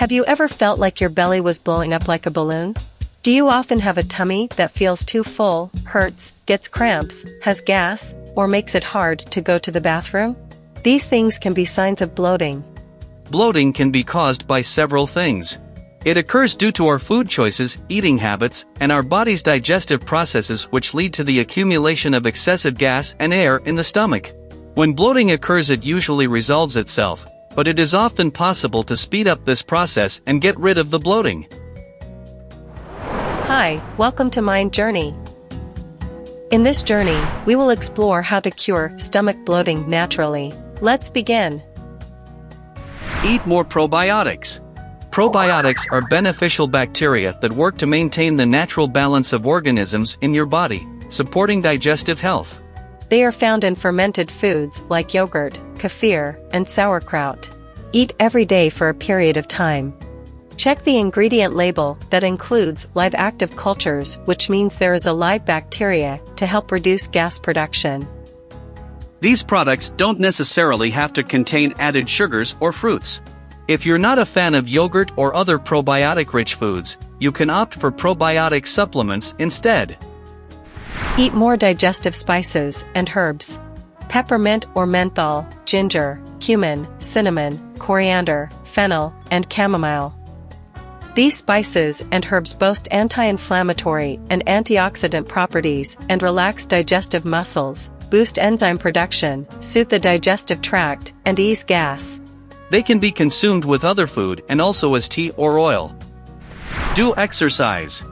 Have you ever felt like your belly was blowing up like a balloon? Do you often have a tummy that feels too full, hurts, gets cramps, has gas, or makes it hard to go to the bathroom? These things can be signs of bloating. Bloating can be caused by several things. It occurs due to our food choices, eating habits, and our body's digestive processes, which lead to the accumulation of excessive gas and air in the stomach. When bloating occurs, it usually resolves itself, but it is often possible to speed up this process and get rid of the bloating. Hi, welcome to Mind Journey. In this journey, we will explore how to cure stomach bloating naturally. Let's begin. Eat more probiotics. Probiotics are beneficial bacteria that work to maintain the natural balance of organisms in your body, supporting digestive health. They are found in fermented foods like yogurt, kefir, and sauerkraut. Eat every day for a period of time. Check the ingredient label that includes live active cultures, which means there is a live bacteria to help reduce gas production. These products don't necessarily have to contain added sugars or fruits. If you're not a fan of yogurt or other probiotic-rich foods, you can opt for probiotic supplements instead. Eat more digestive spices and herbs. Peppermint or menthol, ginger, cumin, cinnamon, coriander, fennel, and chamomile. These spices and herbs boast anti-inflammatory and antioxidant properties and relax digestive muscles, boost enzyme production, soothe the digestive tract, and ease gas. They can be consumed with other food and also as tea or oil. Do exercise.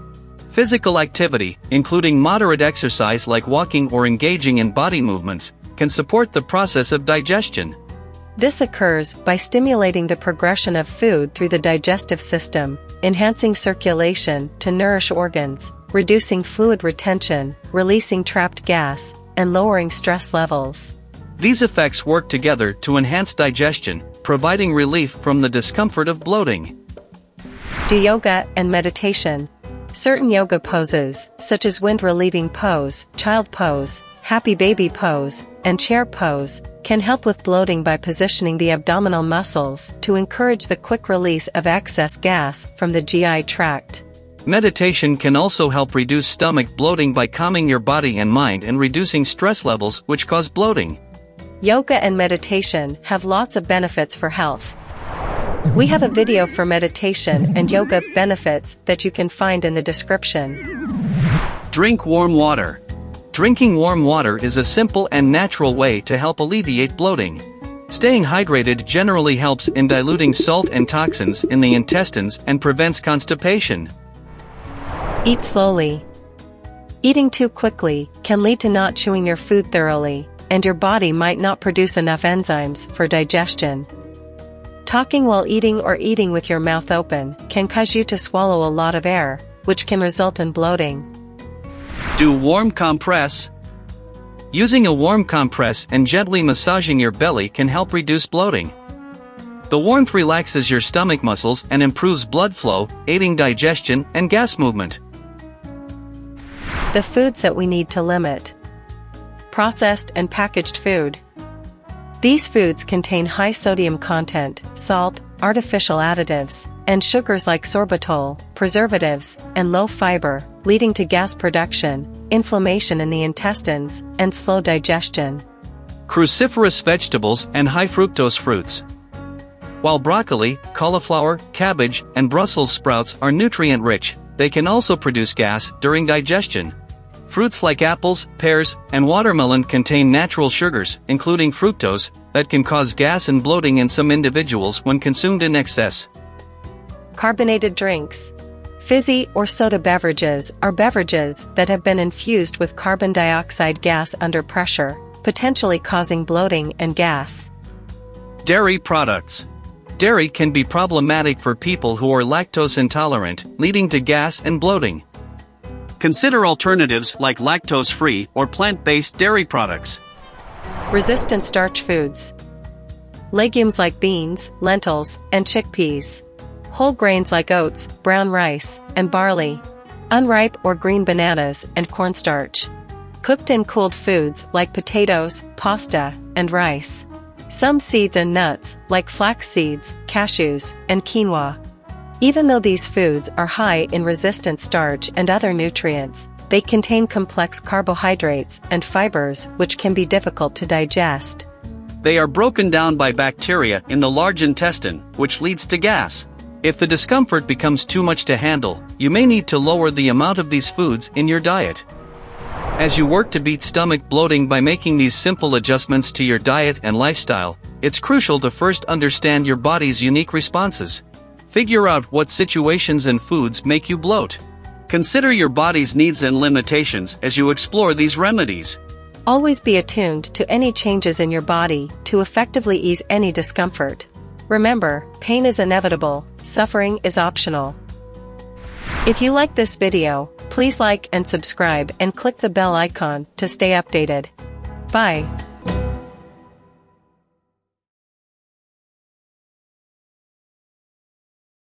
Physical activity, including moderate exercise like walking or engaging in body movements, can support the process of digestion. This occurs by stimulating the progression of food through the digestive system, enhancing circulation to nourish organs, reducing fluid retention, releasing trapped gas, and lowering stress levels. These effects work together to enhance digestion, providing relief from the discomfort of bloating. Do yoga and meditation. Certain yoga poses, such as wind-relieving pose, child pose, happy baby pose, and chair pose, can help with bloating by positioning the abdominal muscles to encourage the quick release of excess gas from the GI tract. Meditation can also help reduce stomach bloating by calming your body and mind and reducing stress levels which cause bloating. Yoga and meditation have lots of benefits for health. We have a video for meditation and yoga benefits that you can find in the description. Drink warm water. Drinking warm water is a simple and natural way to help alleviate bloating. Staying hydrated generally helps in diluting salt and toxins in the intestines and prevents constipation. Eat slowly. Eating too quickly can lead to not chewing your food thoroughly, and your body might not produce enough enzymes for digestion. Talking while eating or eating with your mouth open can cause you to swallow a lot of air, which can result in bloating. Do warm compress. Using a warm compress and gently massaging your belly can help reduce bloating. The warmth relaxes your stomach muscles and improves blood flow, aiding digestion and gas movement. The foods that we need to limit. Processed and packaged food. These foods contain high sodium content, salt, artificial additives, and sugars like sorbitol, preservatives, and low fiber, leading to gas production, inflammation in the intestines, and slow digestion. Cruciferous vegetables and high fructose fruits. While broccoli, cauliflower, cabbage, and Brussels sprouts are nutrient-rich, they can also produce gas during digestion. Fruits like apples, pears, and watermelon contain natural sugars, including fructose, that can cause gas and bloating in some individuals when consumed in excess. Carbonated drinks. Fizzy or soda beverages are beverages that have been infused with carbon dioxide gas under pressure, potentially causing bloating and gas. Dairy products. Dairy can be problematic for people who are lactose intolerant, leading to gas and bloating. Consider alternatives like lactose-free or plant-based dairy products. Resistant starch foods. Legumes like beans, lentils, and chickpeas. Whole grains like oats, brown rice, and barley. Unripe or green bananas and cornstarch. Cooked and cooled foods like potatoes, pasta, and rice. Some seeds and nuts like flax seeds, cashews, and quinoa. Even though these foods are high in resistant starch and other nutrients, they contain complex carbohydrates and fibers which can be difficult to digest. They are broken down by bacteria in the large intestine, which leads to gas. If the discomfort becomes too much to handle, you may need to lower the amount of these foods in your diet. As you work to beat stomach bloating by making these simple adjustments to your diet and lifestyle, it's crucial to first understand your body's unique responses. Figure out what situations and foods make you bloat. Consider your body's needs and limitations as you explore these remedies. Always be attuned to any changes in your body to effectively ease any discomfort. Remember, pain is inevitable, suffering is optional. If you like this video, please like and subscribe and click the bell icon to stay updated. Bye.